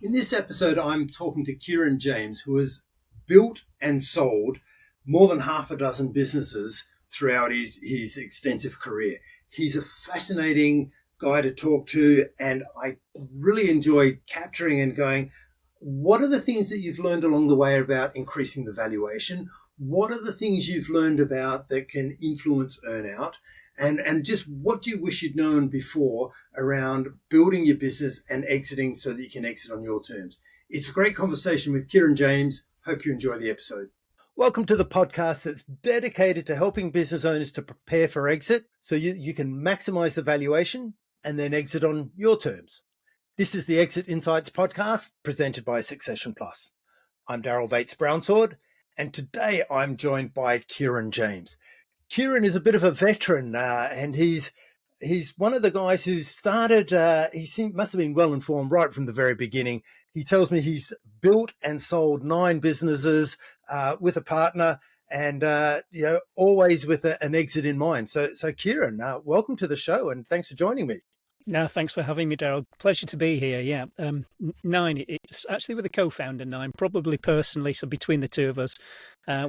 In this episode, I'm talking to Kieron James, who has built and sold more than half a dozen businesses throughout his extensive career. He's a fascinating guy to talk to, and I really enjoy capturing and going, what are the things that you've learned along the way about increasing the valuation? What are the things you've learned about that can influence earnout? And just what do you wish you'd known before around building your business and exiting so that you can exit on your terms? It's a great conversation with Kieron James. Hope you enjoy the episode. Welcome to the podcast that's dedicated to helping business owners to prepare for exit so you can maximize the valuation and then exit on your terms. This is the Exit Insights podcast presented by Succession Plus. I'm Daryl Bates-Brownsword, and today I'm joined by Kieron James. Kieron is a bit of a veteran, and he's one of the guys who started, must have been well informed right from the very beginning. He tells me he's built and sold 9 businesses with a partner and, always with an exit in mind. So Kieron, welcome to the show and thanks for joining me. No, thanks for having me, Daryl. Pleasure to be here. Yeah. 9, it's actually with a co-founder, 9, probably personally. So between the two of us,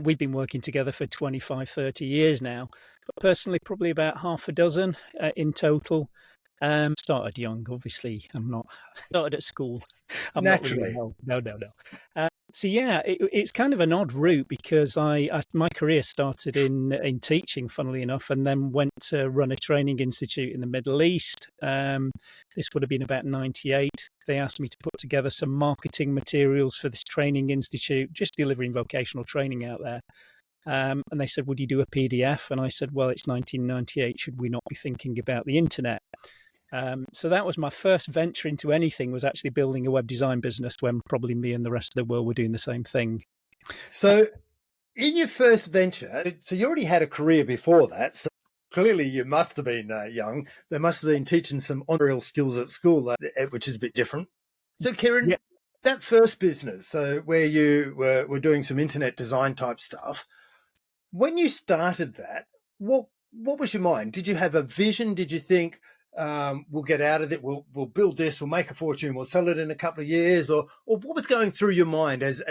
we've been working together for 25, 30 years now. But personally, probably about half a dozen in total. Started young, obviously. Started at school. I'm Naturally. Not really, no. So yeah, it's kind of an odd route because my career started in teaching, funnily enough, and then went to run a training institute in the Middle East. This would have been about 98. They asked me to put together some marketing materials for this training institute, just delivering vocational training out there. And they said, would you do a PDF? And I said, well, it's 1998. Should we not be thinking about the internet? So that was my first venture into anything, was actually building a web design business when probably me and the rest of the world were doing the same thing. So in your first venture, so you already had a career before that. So clearly you must have been young. They must have been teaching some entrepreneurial skills at school, which is a bit different. So Kieron, That first business, so where you were doing some internet design type stuff, when you started that, what was your mind? Did you have a vision? Did you think, we'll get out of it, we'll build this, we'll make a fortune, we'll sell it in a couple of years, or what was going through your mind as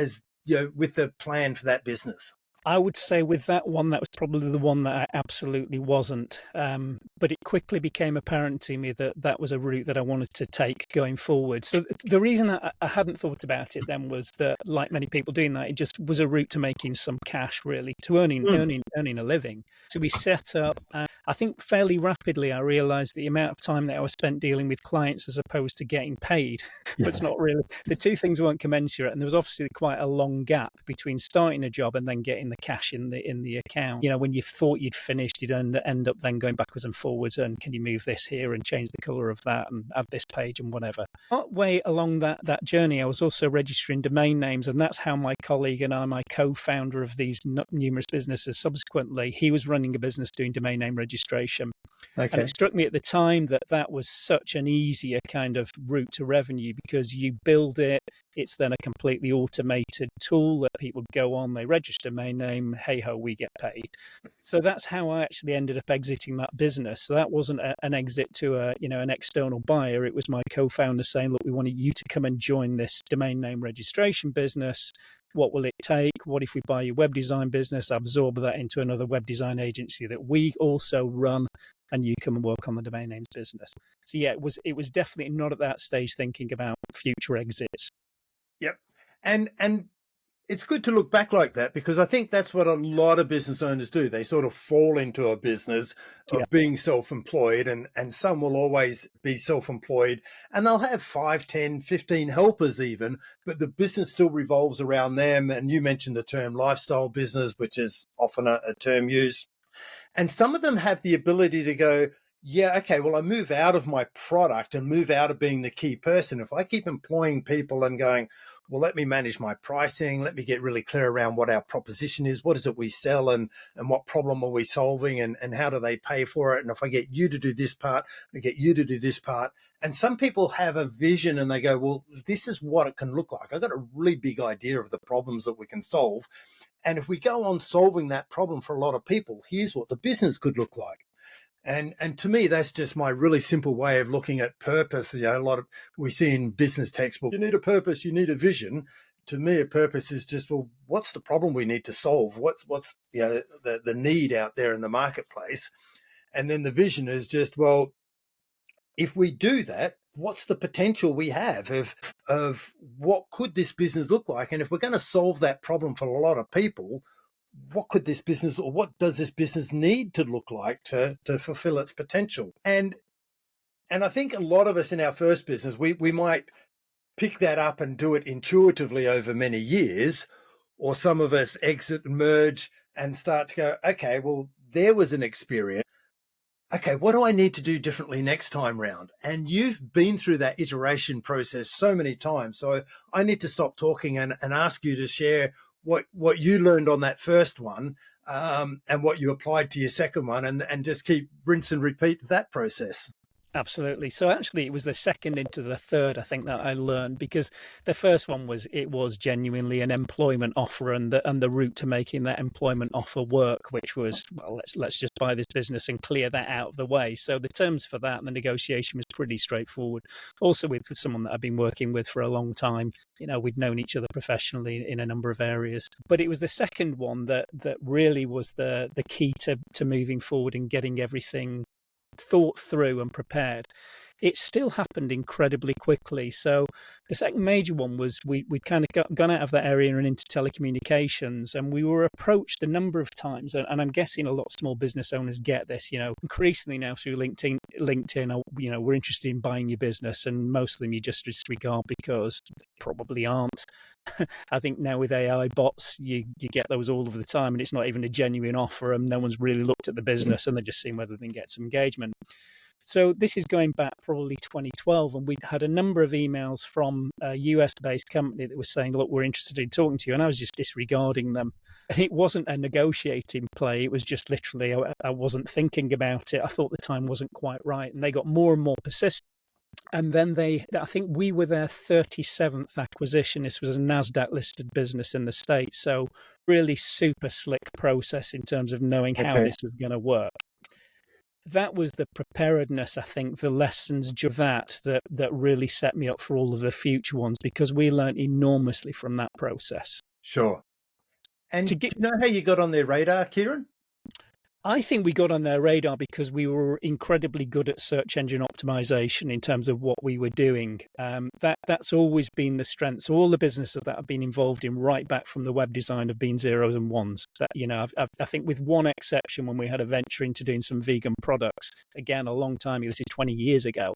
with the plan for that business? I would say with that one, that was probably the one that I absolutely wasn't. But it quickly became apparent to me that that was a route that I wanted to take going forward. So the reason I hadn't thought about it then was that, like many people doing that, it just was a route to making some cash, really, to earning a living. So we set up, I think fairly rapidly, I realized the amount of time that I was spent dealing with clients as opposed to getting paid. It's not really, the two things weren't commensurate. And there was obviously quite a long gap between starting a job and then getting the cash in the account. When you thought you'd finished, you'd end up then going backwards and forwards, and can you move this here and change the color of that and add this page and whatever. Partway along that journey, I was also registering domain names, and that's how my colleague and I, my co-founder of these numerous businesses, subsequently, he was running a business doing domain name registration. Okay. And it struck me at the time that was such an easier kind of route to revenue, because you build it, it's then a completely automated tool that people go on, they register a domain name, hey ho, we get paid. So that's how I actually ended up exiting that business. So that wasn't an exit to an external buyer. It was my co-founder saying, look, we want you to come and join this domain name registration business. What will it take? What if we buy your web design business, absorb that into another web design agency that we also run, and you come and work on the domain names business? So yeah, it was definitely not at that stage thinking about future exits. Yep. And it's good to look back like that, because I think that's what a lot of business owners do. They sort of fall into a business of being self-employed, and some will always be self-employed, and they'll have 5, 10, 15 helpers even, but the business still revolves around them. And you mentioned the term lifestyle business, which is often a term used. And some of them have the ability to go, yeah, okay, well, I move out of my product and move out of being the key person. If I keep employing people and going, well, let me manage my pricing, let me get really clear around what our proposition is, what is it we sell, and what problem are we solving, and how do they pay for it? And if I get you to do this part, I get you to do this part. And some people have a vision and they go, well, this is what it can look like. I've got a really big idea of the problems that we can solve. And if we go on solving that problem for a lot of people, here's what the business could look like. And to me, that's just my really simple way of looking at purpose. A lot of we see in business textbook, you need a purpose, you need a vision. To me, a purpose is just, well, what's the problem we need to solve? What's the need out there in the marketplace? And then the vision is just, well, if we do that, what's the potential we have of what could this business look like? And if we're going to solve that problem for a lot of people, what could this business, or what does this business need to look like to fulfill its potential? And I think a lot of us in our first business, we might pick that up and do it intuitively over many years, or some of us exit and merge and start to go, okay, well, there was an experience. Okay, what do I need to do differently next time round? And you've been through that iteration process so many times. So I need to stop talking and ask you to share what you learned on that first one, and what you applied to your second one, and just keep rinse and repeat that process. Absolutely. So actually, it was the second into the third, I think, that I learned, because the first one was genuinely an employment offer, and the route to making that employment offer work, which was, well, let's just buy this business and clear that out of the way. So the terms for that and the negotiation was pretty straightforward. Also with someone that I've been working with for a long time. We'd known each other professionally in a number of areas. But it was the second one that really was the key to moving forward and getting everything thought through and prepared. It still happened incredibly quickly. So the second major one was we'd kind of gone out of that area and into telecommunications, and we were approached a number of times, and I'm guessing a lot of small business owners get this, increasingly now through LinkedIn, we're interested in buying your business, and most of them you just disregard because they probably aren't. I think now with AI bots, you get those all of the time, and it's not even a genuine offer, and no one's really looked at the business, and they're just seeing whether they can get some engagement. So this is going back probably 2012, and we'd had a number of emails from a US-based company that was saying, look, we're interested in talking to you, and I was just disregarding them. And it wasn't a negotiating play. It was just literally, I wasn't thinking about it. I thought the time wasn't quite right, and they got more and more persistent. And then I think we were their 37th acquisition. This was a NASDAQ listed business in the States. So really super slick process in terms of knowing how this was going to work. That was the preparedness, I think, the lessons of that really set me up for all of the future ones, because we learned enormously from that process. Sure. And do you know how you got on their radar, Kieron? I think we got on their radar because we were incredibly good at search engine optimization in terms of what we were doing. That's always been the strength. So all the businesses that I've been involved in right back from the web design have been zeros and ones. I think with one exception, when we had a venture into doing some vegan products, again, a long time ago, this is 20 years ago,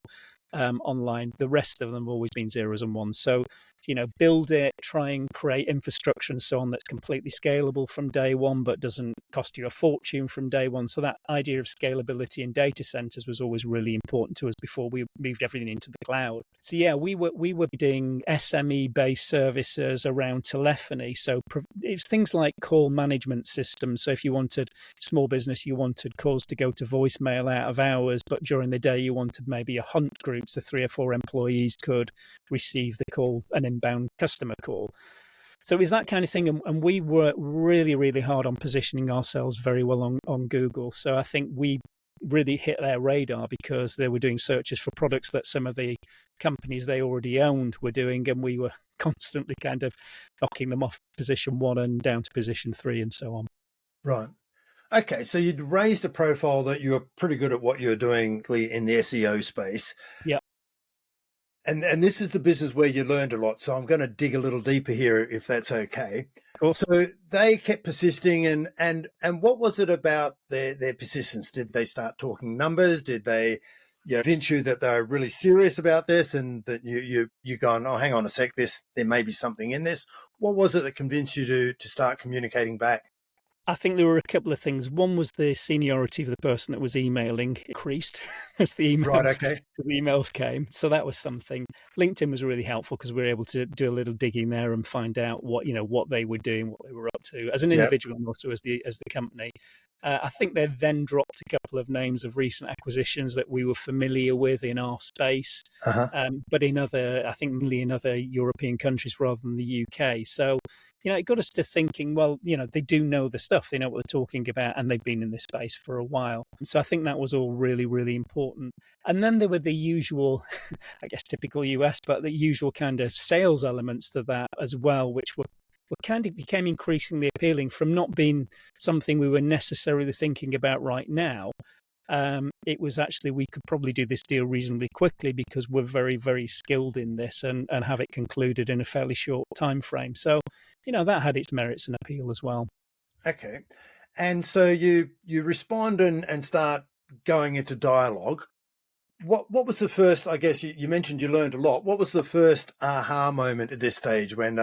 online, the rest of them have always been zeros and ones. So, build it, try and create infrastructure and so on that's completely scalable from day one, but doesn't cost you a fortune from day one. So that idea of scalability in data centers was always really important to us before we moved everything into the cloud. So yeah, we were doing SME-based services around telephony. So it's things like call management systems. So if you wanted small business, you wanted calls to go to voicemail out of hours, but during the day you wanted maybe a hunt group, so 3 or 4 employees could receive the call, an inbound customer call. So it was that kind of thing, and we worked really, really hard on positioning ourselves very well on Google. So I think we really hit their radar because they were doing searches for products that some of the companies they already owned were doing, and we were constantly kind of knocking them off position 1 and down to position 3 and so on. Right. Okay, so you'd raised a profile that you were pretty good at what you were doing in the SEO space. Yeah. And this is the business where you learned a lot. So I'm going to dig a little deeper here, if that's okay. Cool. So they kept persisting, and what was it about their persistence? Did they start talking numbers? Did they convince you that they're really serious about this, and that you going, oh, hang on a sec, there may be something in this? What was it that convinced you to start communicating back? I think there were a couple of things. One was the seniority of the person that was emailing increased as the emails came. So that was something. LinkedIn was really helpful because we were able to do a little digging there and find out what they were doing, what they were up to as an individual and also as the company. I think they then dropped a couple of names of recent acquisitions that we were familiar with in our space, Uh-huh. but in other, I think, mainly in other European countries rather than the UK. So, it got us to thinking, well, they do know the stuff, they know what they're talking about, and they've been in this space for a while. So I think that was all really, really important. And then there were the usual, I guess, typical US, but the usual kind of sales elements to that as well, which were kind of became increasingly appealing from not being something we were necessarily thinking about right now. It was actually, we could probably do this deal reasonably quickly because we're very, very skilled in this and have it concluded in a fairly short time frame. So, that had its merits and appeal as well. Okay. And so you respond and start going into dialogue. What was the first, I guess you mentioned you learned a lot. What was the first aha moment at this stage when,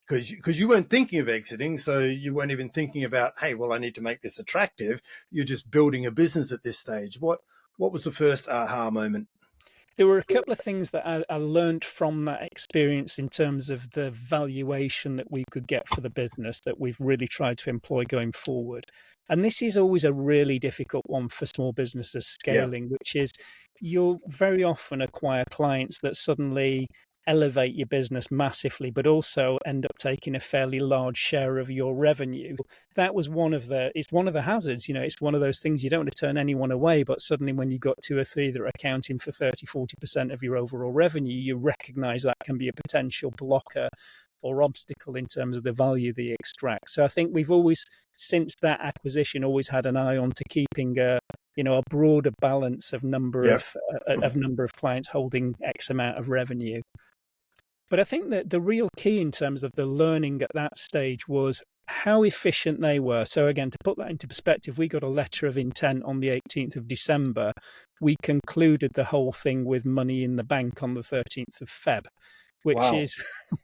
because you weren't thinking of exiting, so you weren't even thinking about, hey, well, I need to make this attractive. You're just building a business at this stage. What was the first aha moment? There were a couple of things that I learned from that experience in terms of the valuation that we could get for the business that we've really tried to employ going forward. And this is always a really difficult one for small businesses Yeah. scaling, which is you'll very often acquire clients that suddenly elevate your business massively, but also end up taking a fairly large share of your revenue. That was it's one of the hazards, it's one of those things you don't want to turn anyone away, but suddenly when you've got two or three that are accounting for 30-40% of your overall revenue, you recognize that can be a potential blocker or obstacle in terms of the value they extract. So I think we've always, since that acquisition, always had an eye on to keeping a broader balance of number Yeah. of clients holding X amount of revenue. But I think that the real key in terms of the learning at that stage was how efficient they were. So again, to put that into perspective, we got a letter of intent on the 18th of December. We concluded the whole thing with money in the bank on the 13th of Feb, which Wow. is,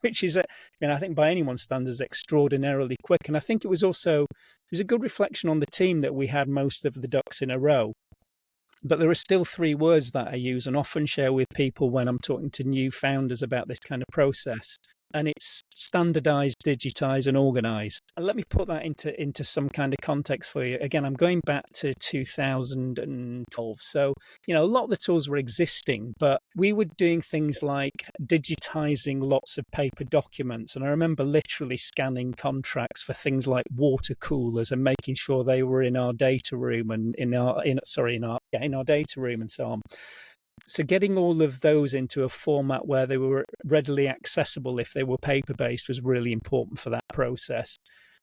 I think by anyone's standards, extraordinarily quick. And I think it was a good reflection on the team that we had most of the ducks in a row. But there are still three words that I use and often share with people when I'm talking to new founders about this kind of process. And it's standardize, digitize, and organize. And let me put that into some kind of context for you. Again, I'm going back to 2012. So, a lot of the tools were existing, but we were doing things like digitizing lots of paper documents. And I remember literally scanning contracts for things like water coolers and making sure they were in our data room and in our data room and so on. So getting all of those into a format where they were readily accessible if they were paper-based was really important for that process.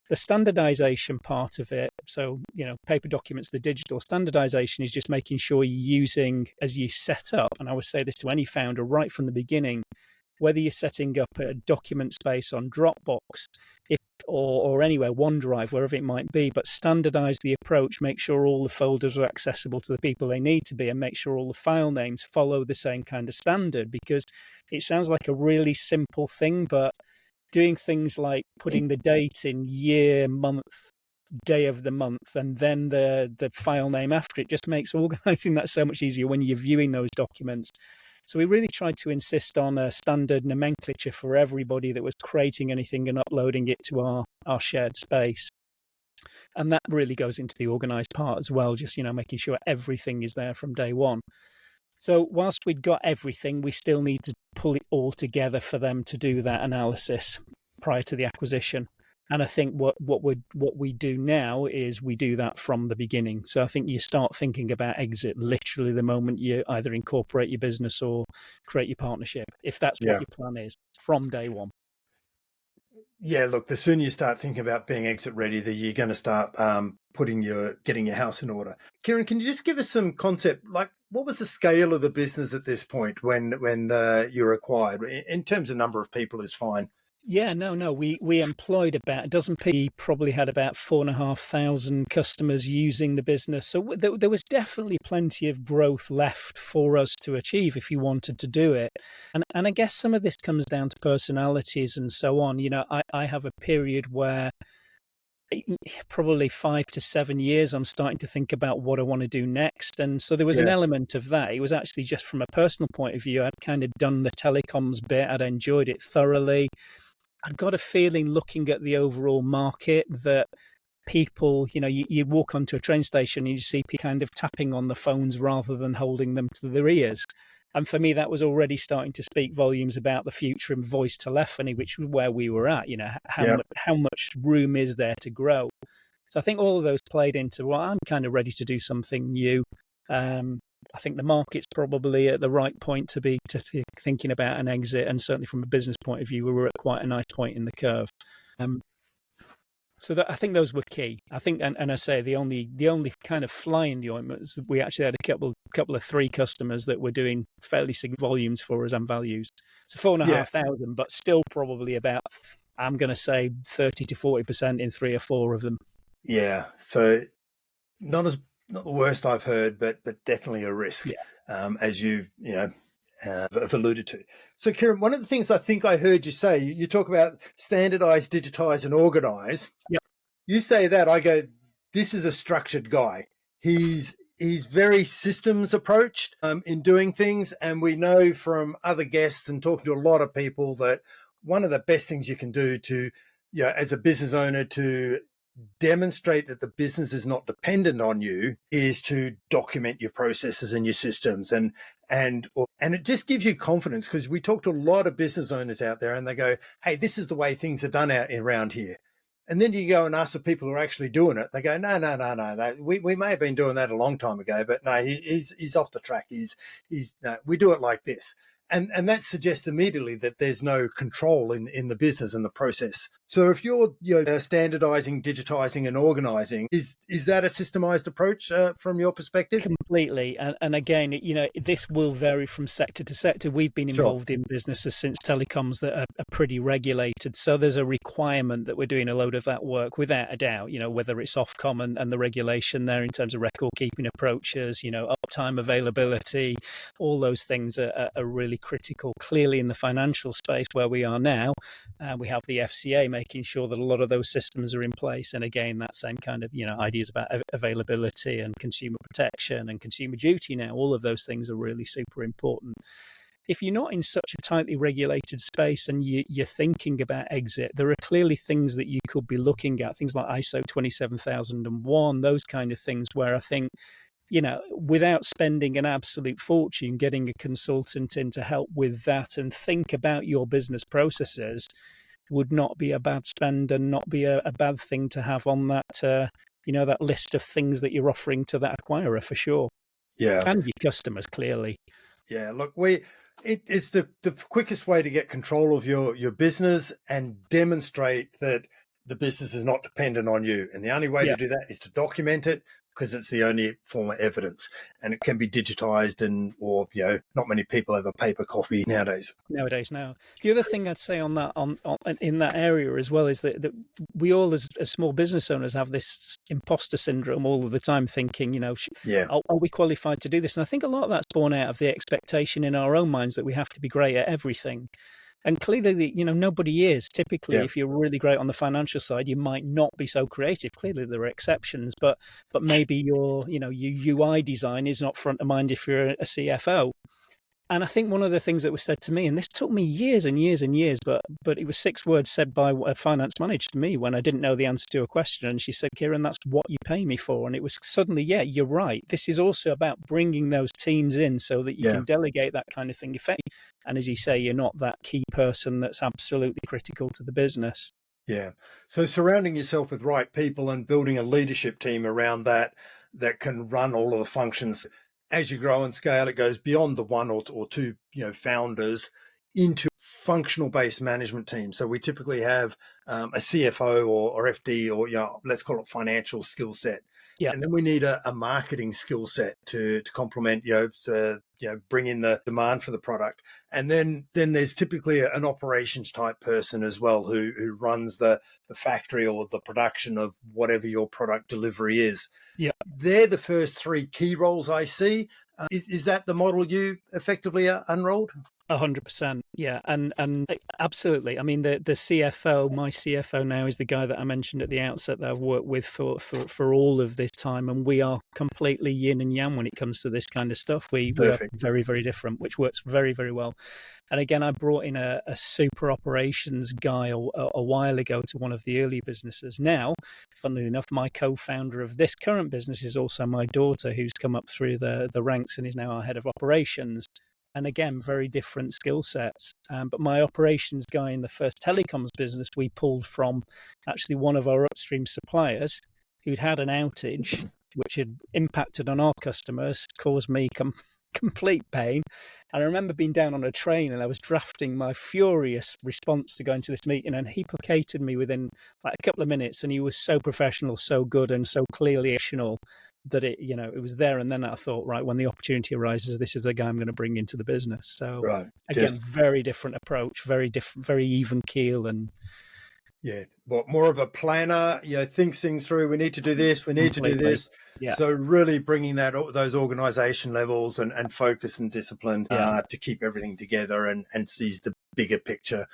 The standardization part of it, so, paper documents, the digital standardization is just making sure you're using, as you set up, and I would say this to any founder right from the beginning, whether you're setting up a document space on Dropbox or anywhere, OneDrive, wherever it might be, but standardize the approach, make sure all the folders are accessible to the people they need to be, and make sure all the file names follow the same kind of standard, because it sounds like a really simple thing, but doing things like putting the date in year, month, day of the month, and then the file name after it just makes organizing that so much easier when you're viewing those documents. So we really tried to insist on a standard nomenclature for everybody that was creating anything and uploading it to our shared space. And that really goes into the organized part as well, just, making sure everything is there from day one. So whilst we'd got everything, we still need to pull it all together for them to do that analysis prior to the acquisition. And I think what we do now is we do that from the beginning. So I think you start thinking about exit literally the moment you either incorporate your business or create your partnership, if that's what your plan is, from day one. Yeah, look, the sooner you start thinking about being exit ready, you're going to start getting your house in order. Kieron, can you just give us some concept, like what was the scale of the business at this point when you're acquired? In terms of number of people is fine. Yeah, no. We employed about a dozen people. We probably had about 4,500 customers using the business. So there was definitely plenty of growth left for us to achieve if you wanted to do it. And I guess some of this comes down to personalities and so on. I have a period where probably 5 to 7 years, I'm starting to think about what I want to do next. And so there was an element of that. It was actually just from a personal point of view. I'd kind of done the telecoms bit. I'd enjoyed it thoroughly. I'd got a feeling looking at the overall market that people, you walk onto a train station and you see people kind of tapping on the phones rather than holding them to their ears. And for me, that was already starting to speak volumes about the future of voice telephony, which was where we were at. How much room is there to grow? So I think all of those played into, well, I'm kind of ready to do something new. I think the market's probably at the right point to be thinking about an exit, and certainly from a business point of view, we were at quite a nice point in the curve. So I think those were key. I think, and I say the only kind of fly in the ointment was we actually had a couple of 3 customers that were doing fairly significant volumes for us and values. So 4,500, but still probably about, I'm going to say 30 to 40% in 3 or 4 of them. Yeah. So not the worst I've heard, but definitely a risk, as you've have alluded to. So, Kieron, one of the things I think I heard you say, you talk about standardize, digitize, and organize. Yep. You say that, I go, this is a structured guy. He's very systems approached in doing things, and we know from other guests and talking to a lot of people that one of the best things you can do to, as a business owner, to demonstrate that the business is not dependent on you is to document your processes and your systems, and it just gives you confidence, because we talk to a lot of business owners out there and they go, hey, this is the way things are done around here. And then you go and ask the people who are actually doing it. They go, no. We may have been doing that a long time ago, but no, he's off the track. No, we do it like this. And that suggests immediately that there's no control in the business and the process. So if you're standardizing, digitizing, and organizing, is that a systemized approach from your perspective? Completely. And again, this will vary from sector to sector. We've been involved in businesses since telecoms that are pretty regulated. So there's a requirement that we're doing a load of that work without a doubt, whether it's Ofcom and the regulation there in terms of record keeping approaches, uptime, availability, all those things are really critical. Clearly in the financial space where we are now, we have the FCA making sure that a lot of those systems are in place. And again, that same kind of, ideas about availability and consumer protection and consumer duty now, all of those things are really super important. If you're not in such a tightly regulated space and you're thinking about exit, there are clearly things that you could be looking at, things like ISO 27001, those kind of things where I think, without spending an absolute fortune, getting a consultant in to help with that and think about your business processes would not be a bad spend and not be a bad thing to have on that, that list of things that you're offering to that acquirer for sure. Yeah. And your customers, clearly. Yeah, look, it's the quickest way to get control of your business and demonstrate that the business is not dependent on you. And the only way to do that is to document it, because it's the only form of evidence, and it can be digitized, or not many people have a paper copy nowadays. No. The other thing I'd say on that, on in that area as well, is that we all as small business owners have this imposter syndrome all of the time, thinking, are we qualified to do this? And I think a lot of that's born out of the expectation in our own minds that we have to be great at everything. And clearly, nobody is. Typically, if you're really great on the financial side, you might not be so creative. Clearly, there are exceptions, but maybe your UI design is not front of mind if you're a CFO. And I think one of the things that was said to me, and this took me years and years and years, but it was 6 words said by a finance manager to me when I didn't know the answer to a question. And she said, Kieron, that's what you pay me for. And it was suddenly, you're right. This is also about bringing those teams in so that you can delegate that kind of thing effectively. And as you say, you're not that key person that's absolutely critical to the business. Yeah. So surrounding yourself with right people and building a leadership team around that can run all of the functions. As you grow and scale, it goes beyond the 1 or 2, founders into functional-based management teams. So we typically have a CFO or FD or let's call it financial skill set. Yeah. And then we need a marketing skill set to complement, bring in the demand for the product. And then there's typically an operations type person as well who runs the factory or the production of whatever your product delivery is. Yeah. They're the first 3 key roles I see. Is that the model you effectively unrolled? 100%. Yeah. And absolutely. I mean, the CFO, my CFO now is the guy that I mentioned at the outset that I've worked with for all of this time. And we are completely yin and yang when it comes to this kind of stuff. We are Perfect. very, very different, which works very, very well. And again, I brought in a super operations guy a while ago to one of the early businesses. Now, funnily enough, my co-founder of this current business is also my daughter, who's come up through the ranks and is now our head of operations. And again, very different skill sets. But my operations guy in the first telecoms business, we pulled from actually one of our upstream suppliers who'd had an outage, which had impacted on our customers, caused me complete pain. And I remember being down on a train and I was drafting my furious response to going to this meeting, and he placated me within like a couple of minutes, and he was so professional, so good, and so clearly actional that it was there. And then I thought, right, when the opportunity arises, this is the guy I'm going to bring into the business. So Right. again, very different approach, very different, very even keel, and yeah, well, more of a planner, thinks things through. We need to do this. We need to do completely. this. Yeah. So really bringing those organization levels and focus and discipline Yeah. to keep everything together and sees the bigger picture.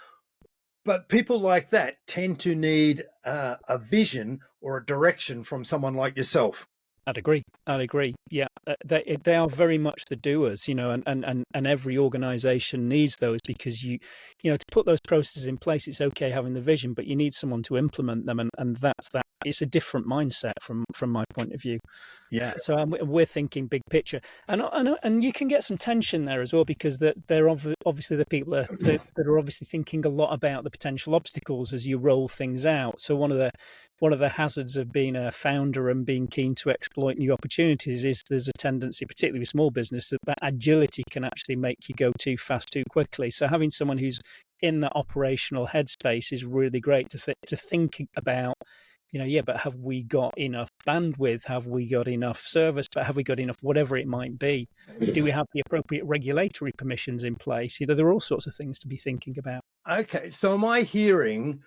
But people like that tend to need a vision or a direction from someone like yourself. I'd agree. Yeah, they are very much the doers, and every organization needs those, because to put those processes in place, it's okay having the vision, but you need someone to implement them, and that's that. It's a different mindset from my point of view. Yeah. So we're thinking big picture, and you can get some tension there as well, because they're obviously the people that are obviously thinking a lot about the potential obstacles as you roll things out. So one of the hazards of being a founder and being keen to exploit new opportunities is there's a tendency, particularly with small business, that agility can actually make you go too fast too quickly. So having someone who's in that operational headspace is really great to think about. But have we got enough bandwidth? Have we got enough service? But have we got enough whatever it might be? Do we have the appropriate regulatory permissions in place? There are all sorts of things to be thinking about. Okay, so am I hearing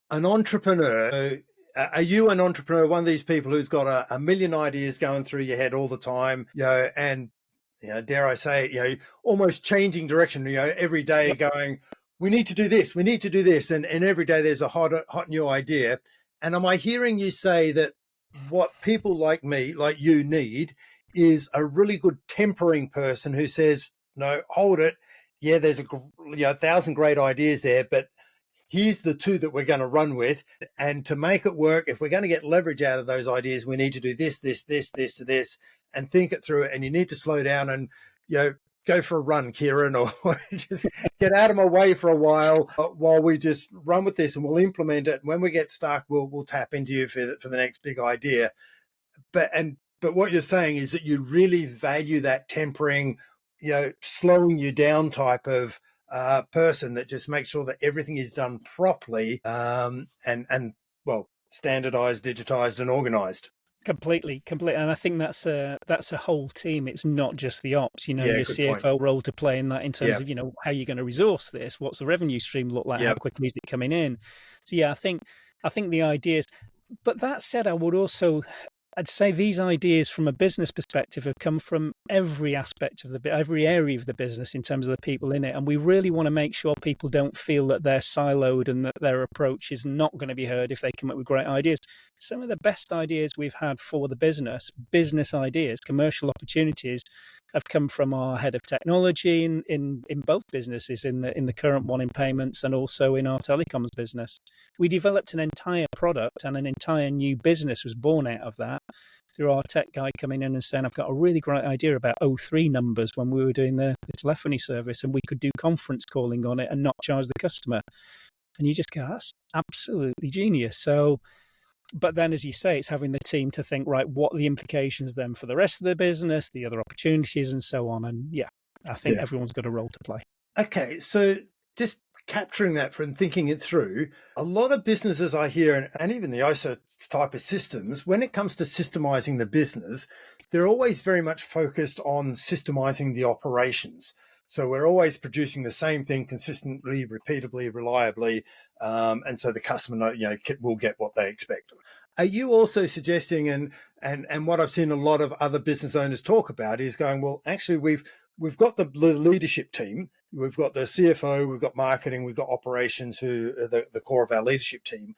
an entrepreneur? Are you an entrepreneur, one of these people who's got a million ideas going through your head all the time, and dare I say it, almost changing direction, every day, Yep. going, we need to do this, and every day there's a hot new idea. And am I hearing you say that what people like me, like you, need is a really good tempering person who says, no, hold it. Yeah, there's a 1,000 great ideas there, but here's the two that we're going to run with. And to make it work, if we're going to get leverage out of those ideas, we need to do this, and think it through. And you need to slow down and, go for a run, Kieron, or just get out of my way for a while we just run with this, and we'll implement it. And when we get stuck, we'll tap into you for the next big idea. But what you're saying is that you really value that tempering, slowing you down type of person that just makes sure that everything is done properly, and well, standardized, digitized, and organized. Completely. And I think that's a whole team. It's not just the ops. Yeah, your good CFO point. role to play in that, in terms Yeah. of how you're going to resource this. What's the revenue stream look like? How Yep. quickly is it coming in? So yeah, I think the ideas. But that said, I'd say these ideas from a business perspective have come from every aspect of every area of the business in terms of the people in it. And we really want to make sure people don't feel that they're siloed and that their approach is not going to be heard if they come up with great ideas. Some of the best ideas we've had for the business ideas, commercial opportunities, have come from our head of technology in both businesses, in the current one in payments and also in our telecoms business. We developed an entire product, and an entire new business was born out of that, through our tech guy coming in and saying, I've got a really great idea about 03 numbers when we were doing the telephony service, and we could do conference calling on it and not charge the customer. And you just go, that's absolutely genius. So, but then, as you say, it's having the team to think, right, what are the implications then for the rest of the business, the other opportunities, and so on. And yeah, I think everyone's got a role to play. Okay, so just capturing that and thinking it through, a lot of businesses I hear, and even the OSA type of systems, when it comes to systemizing the business, they're always very much focused on systemizing the operations. So we're always producing the same thing consistently, repeatably, reliably, and so the customer will get what they expect. Are you also suggesting, and what I've seen a lot of other business owners talk about, is going, well, actually we've got the leadership team, we've got the CFO, we've got marketing, we've got operations, who are the core of our leadership team.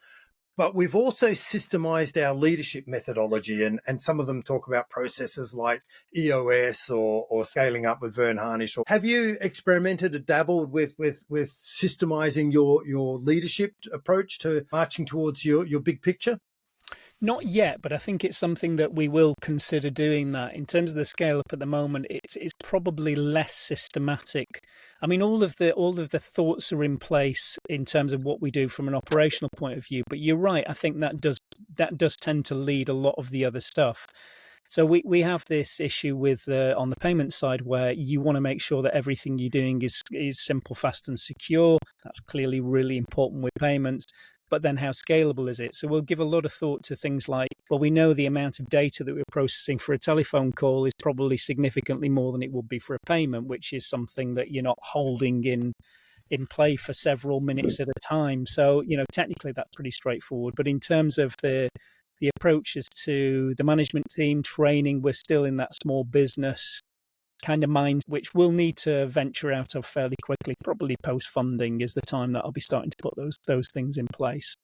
But we've also systemized our leadership methodology, and some of them talk about processes like EOS or scaling up with Vern Harnish. Have you experimented or dabbled with systemizing your leadership approach to marching towards your big picture? Not yet, but I think it's something that we will consider doing that. In terms of the scale up at the moment, it's probably less systematic. I mean, all of the thoughts are in place in terms of what we do from an operational point of view. But you're right. I think that does tend to lead a lot of the other stuff. So we have this issue with on the payment side where you want to make sure that everything you're doing is simple, fast, and secure. That's clearly really important with payments. But then how scalable is it? So we'll give a lot of thought to things like, well, we know the amount of data that we're processing for a telephone call is probably significantly more than it would be for a payment, which is something that you're not holding in play for several minutes at a time. So, technically that's pretty straightforward. But in terms of the approaches to the management team training, we're still in that small business kind of mind, which we'll need to venture out of fairly quickly. Probably post funding is the time that I'll be starting to put those things in place.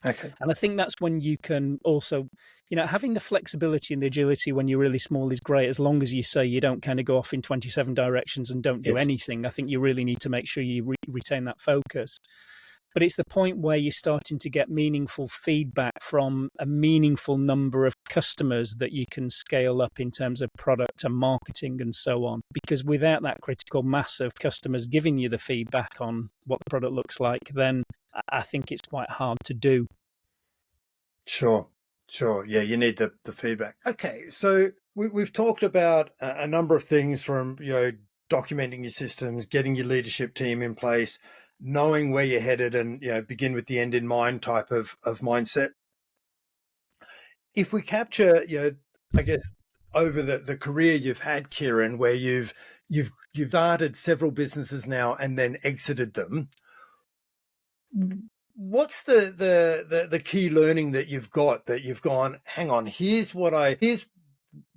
Okay. And I think that's when you can also, having the flexibility and the agility when you're really small is great, as long as you say you don't kind of go off in 27 directions and don't do anything. I think you really need to make sure you retain that focus. But it's the point where you're starting to get meaningful feedback from a meaningful number of customers that you can scale up in terms of product and marketing and so on. Because without that critical mass of customers giving you the feedback on what the product looks like, then I think it's quite hard to do. Sure. Yeah, you need the feedback. Okay, so we've talked about a number of things, from documenting your systems, getting your leadership team in place, knowing where you're headed, and begin with the end in mind type of mindset. If we capture, I guess, over the career you've had, Kieron, where you've started several businesses now and then exited them, what's the key learning that you've got, that you've gone, hang on,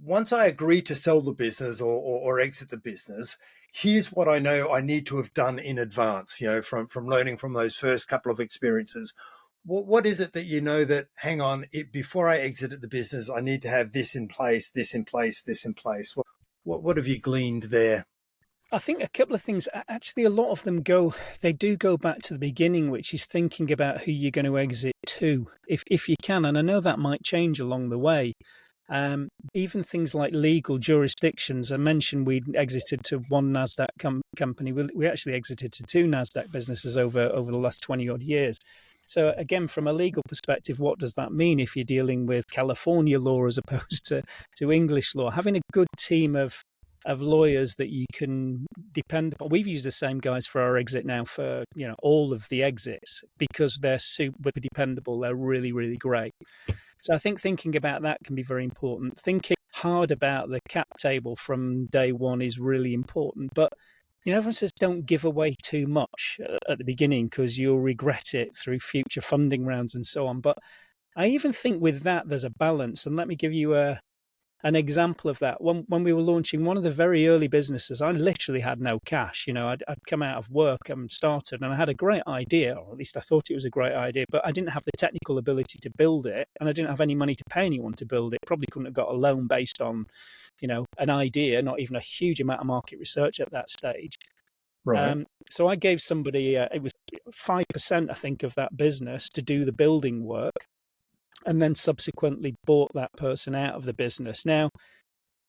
once I agree to sell the business or exit the business, here's what I know I need to have done in advance, from learning from those first couple of experiences. What is it that that, hang on, before I exited the business, I need to have this in place, this in place, this in place? What have you gleaned there? I think a couple of things. Actually, a lot of them go back to the beginning, which is thinking about who you're going to exit to, if you can. And I know that might change along the way. Even things like legal jurisdictions. I mentioned we exited to one NASDAQ company. We actually exited to two NASDAQ businesses over the last 20 odd years. So again, from a legal perspective, what does that mean if you're dealing with California law as opposed to English law? Having a good team of lawyers that you can depend upon. We've used the same guys for our exit now for all of the exits, because they're super dependable. They're really, really great. So I think thinking about that can be very important. Thinking hard about the cap table from day one is really important. But everyone says don't give away too much at the beginning, because you'll regret it through future funding rounds and so on. But I even think with that there's a balance. And let me give you an example of that. When we were launching one of the very early businesses, I literally had no cash. I'd come out of work and started, and I had a great idea, or at least I thought it was a great idea, but I didn't have the technical ability to build it, and I didn't have any money to pay anyone to build it. Probably couldn't have got a loan based on, an idea, not even a huge amount of market research at that stage. Right. So I gave somebody, it was 5%, I think, of that business to do the building work, and then subsequently bought that person out of the business. Now,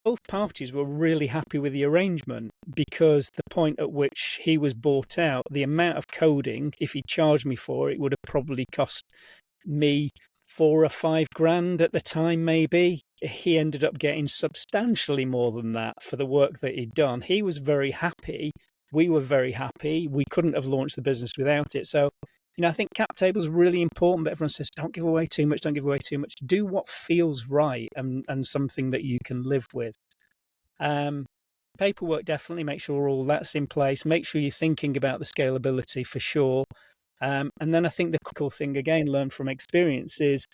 both parties were really happy with the arrangement, because the point at which he was bought out, the amount of coding, if he charged me for it, would have probably cost me 4 or 5 grand at the time, maybe. He ended up getting substantially more than that for the work that he'd done. He was very happy. We were very happy. We couldn't have launched the business without it. So, I think cap table is really important, but everyone says, don't give away too much, don't give away too much. Do what feels right and something that you can live with. Paperwork, definitely make sure all that's in place. Make sure you're thinking about the scalability for sure. And then I think the cool thing, again, learn from experience, is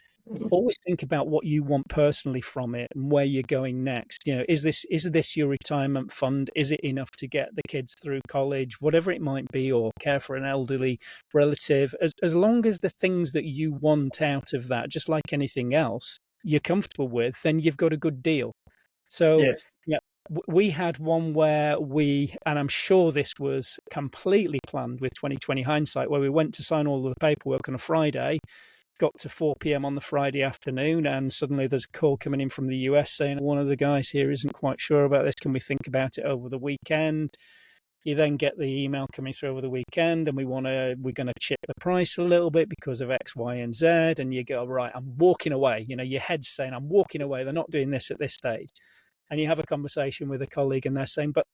always think about what you want personally from it and where you're going next. Is this your retirement fund? Is it enough to get the kids through college, whatever it might be, or care for an elderly relative? As long as the things that you want out of that, just like anything else, you're comfortable with, then you've got a good deal. So Yes. yeah, we had one where and I'm sure this was completely planned with 2020 hindsight, where we went to sign all of the paperwork on a Friday, got to 4 p.m. on the Friday afternoon, and suddenly there's a call coming in from the US saying one of the guys here isn't quite sure about this. Can we think about it over the weekend? You then get the email coming through over the weekend, and we're going to chip the price a little bit because of X, Y, and Z. And you go, right, I'm walking away. Your head's saying, I'm walking away. They're not doing this at this stage. And you have a conversation with a colleague, and they're saying, but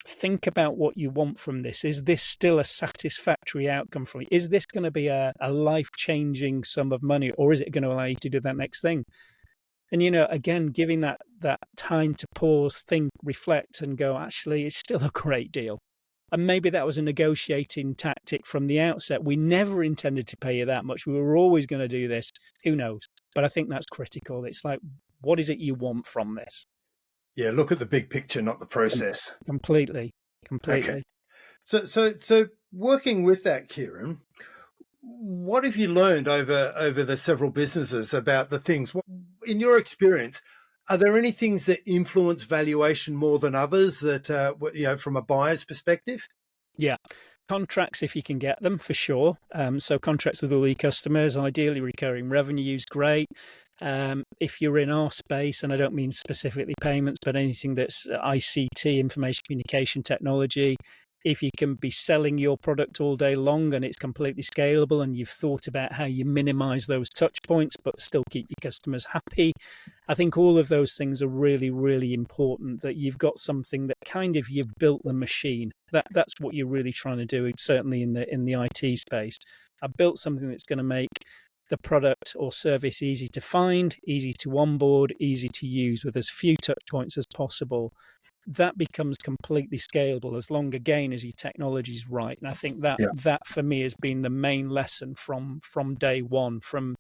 think about what you want from this. Is this still a satisfactory outcome for you? Is this going to be a life-changing sum of money, or is it going to allow you to do that next thing? And, again, giving that time to pause, think, reflect, and go, actually, it's still a great deal. And maybe that was a negotiating tactic from the outset. We never intended to pay you that much. We were always going to do this. Who knows? But I think that's critical. It's like, what is it you want from this? Yeah, look at the big picture, not the process. Completely. Okay. So working with that, Kieron, what have you learned over the several businesses about the things? In your experience, are there any things that influence valuation more than others that, from a buyer's perspective? Yeah. Contracts, if you can get them, for sure. So contracts with all your customers, ideally recurring revenue is great. If you're in our space, and I don't mean specifically payments, but anything that's ICT, information communication technology, if you can be selling your product all day long and it's completely scalable and you've thought about how you minimize those touch points but still keep your customers happy, I think all of those things are really, really important, that you've got something that kind of you've built the machine. That's what you're really trying to do, certainly in the IT space. I've built something that's going to make the product or service easy to find, easy to onboard, easy to use with as few touch points as possible. That becomes completely scalable as long, again, as your technology is right. And I think that for me has been the main lesson from day one, from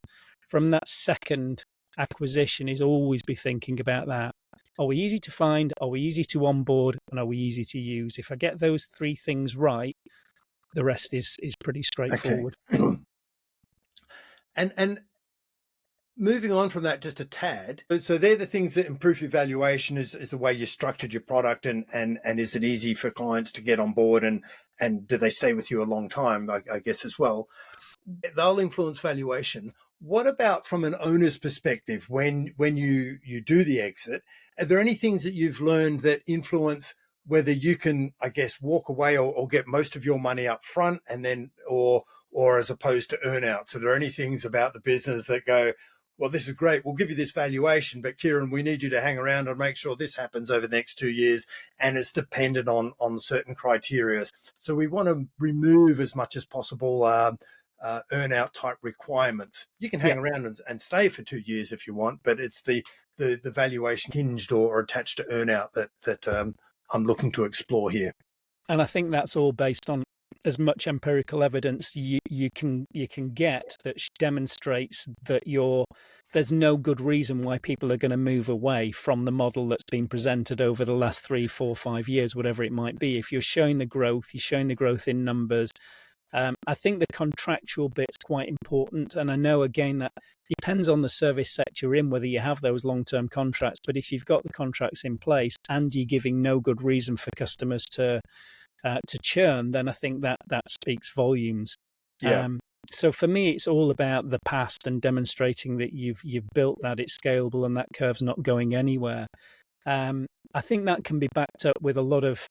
that second acquisition, is always be thinking about that. Are we easy to find? Are we easy to onboard? And are we easy to use? If I get those three things right, the rest is pretty straightforward. Okay. And moving on from that just a tad, so they're the things that improve your valuation, is the way you structured your product, and is it easy for clients to get on board, and do they stay with you a long time, I guess, as well. They'll influence valuation. What about from an owner's perspective, when you do the exit, are there any things that you've learned that influence whether you can, I guess, walk away or get most of your money up front, and then or as opposed to earnouts? Are there any things about the business that go, well, this is great, we'll give you this valuation, but Kieron, we need you to hang around and make sure this happens over the next 2 years, and it's dependent on certain criteria. So we want to remove as much as possible earn-out type requirements. You can hang around and stay for 2 years if you want, but it's the valuation hinged or attached to earn-out that I'm looking to explore here. And I think that's all based on as much empirical evidence you can get that demonstrates that there's no good reason why people are going to move away from the model that's been presented over the last 3, 4, 5 years, whatever it might be. If you're showing the growth in numbers. I think the contractual bit's quite important, and I know, again, that depends on the service sector you're in, whether you have those long-term contracts. But if you've got the contracts in place and you're giving no good reason for customers to churn, then I think that speaks volumes. Yeah. So for me, it's all about the past and demonstrating that you've built that, it's scalable, and that curve's not going anywhere. I think that can be backed up with a lot of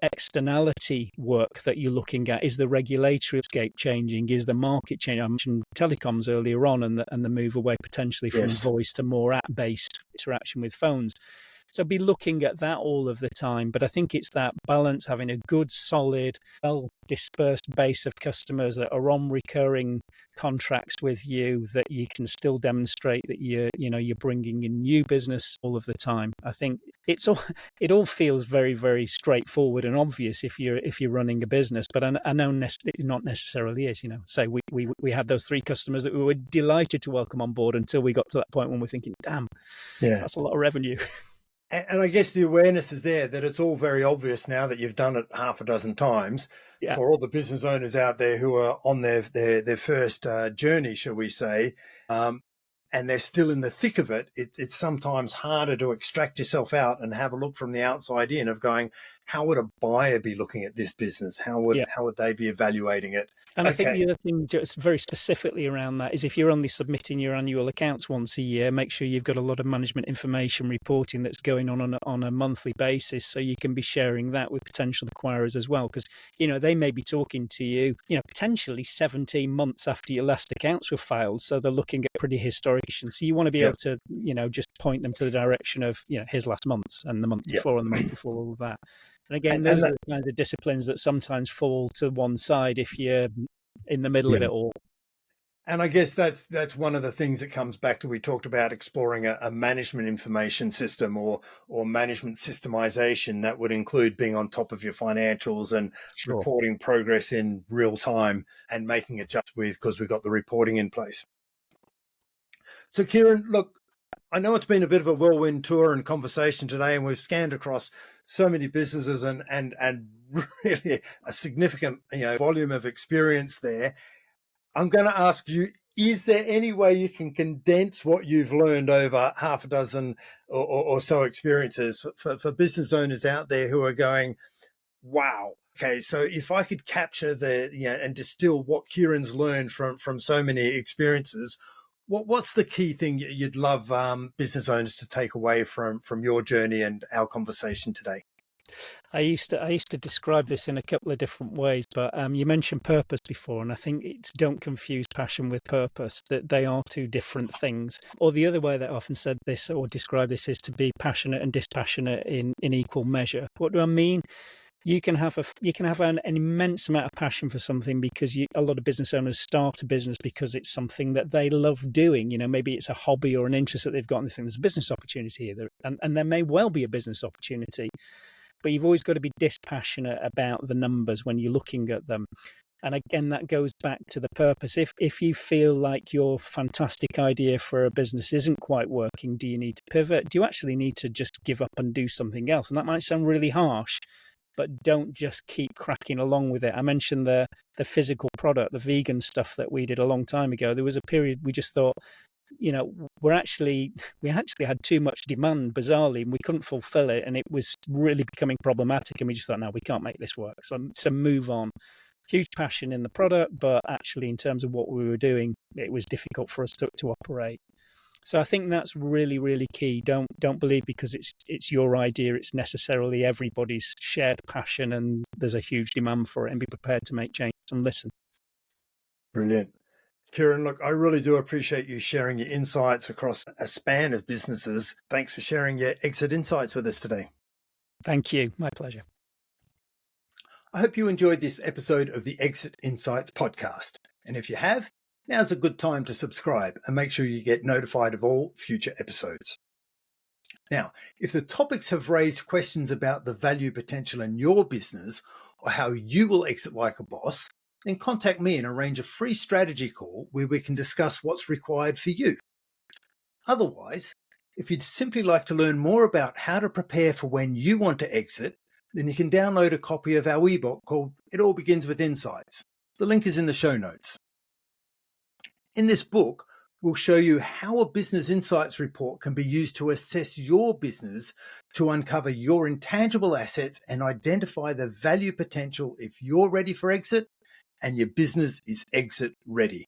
externality work that you're looking at. Is the regulatory landscape changing? Is the market changing? I mentioned telecoms earlier on, and the move away potentially from voice to more app-based interaction with phones. So be looking at that all of the time. But I think it's that balance, having a good, solid, well dispersed base of customers that are on recurring contracts with you, that you can still demonstrate that you're bringing in new business all of the time. I think it all feels very, very straightforward and obvious if you're running a business, but I know it not necessarily is. Say we had those 3 customers that we were delighted to welcome on board until we got to that point when we're thinking, damn, Yeah. that's a lot of revenue. And I guess the awareness is there that it's all very obvious now that you've done it half a dozen times. Yeah. For all the business owners out there who are on their first journey, shall we say, and they're still in the thick of it, it's sometimes harder to extract yourself out and have a look from the outside in of going, how would a buyer be looking at this business? How would they be evaluating it? And I think the other thing, just very specifically around that, is if you're only submitting your annual accounts once a year, make sure you've got a lot of management information reporting that's going on a monthly basis, so you can be sharing that with potential acquirers as well. Because they may be talking to you, potentially 17 months after your last accounts were filed, so they're looking at pretty historic. So you want to be able to, just point them to the direction of, here's last month's and the month before and the month before, all of that. And again, those are the kinds of disciplines that sometimes fall to one side if you're in the middle of it all. And I guess that's one of the things that comes back to, we talked about exploring a management information system or management systemization that would include being on top of your financials and reporting progress in real time and making adjustments because we've got the reporting in place. So Kieron, look, I know it's been a bit of a whirlwind tour and conversation today, and we've scanned across so many businesses and really a significant volume of experience there. I'm going to ask you, is there any way you can condense what you've learned over half a dozen or so experiences for business owners out there who are going, wow, okay, so if I could capture and distill what Kieron's learned from so many experiences, what's the key thing you'd love business owners to take away from your journey and our conversation today? I used to describe this in a couple of different ways, but you mentioned purpose before, and I think it's don't confuse passion with purpose, that they are 2 different things. Or the other way that I often said this or describe this is to be passionate and dispassionate in equal measure. What do I mean? You can have an immense amount of passion for something because a lot of business owners start a business because it's something that they love doing. Maybe it's a hobby or an interest that they've got, and they think there's a business opportunity here, and there may well be a business opportunity. But you've always got to be dispassionate about the numbers when you're looking at them. And again, that goes back to the purpose. If you feel like your fantastic idea for a business isn't quite working, do you need to pivot? Do you actually need to just give up and do something else? And that might sound really harsh, but don't just keep cracking along with it. I mentioned the physical product, the vegan stuff that we did a long time ago. There was a period we just thought, we actually had too much demand, bizarrely, and we couldn't fulfill it, and it was really becoming problematic, and we just thought, no, we can't make this work. So move on. Huge passion in the product, but actually in terms of what we were doing, it was difficult for us to operate. So I think that's really, really key. Don't believe because it's your idea, it's necessarily everybody's shared passion, and there's a huge demand for it, and be prepared to make changes and listen. Brilliant. Kieron, look, I really do appreciate you sharing your insights across a span of businesses. Thanks for sharing your exit insights with us today. Thank you. My pleasure. I hope you enjoyed this episode of the Exit Insights podcast. And if you have, now's a good time to subscribe and make sure you get notified of all future episodes. Now, if the topics have raised questions about the value potential in your business or how you will exit like a boss, then contact me and arrange a free strategy call where we can discuss what's required for you. Otherwise, if you'd simply like to learn more about how to prepare for when you want to exit, then you can download a copy of our ebook called It All Begins with Insights. The link is in the show notes. In this book, we'll show you how a business insights report can be used to assess your business to uncover your intangible assets and identify the value potential if you're ready for exit and your business is exit ready.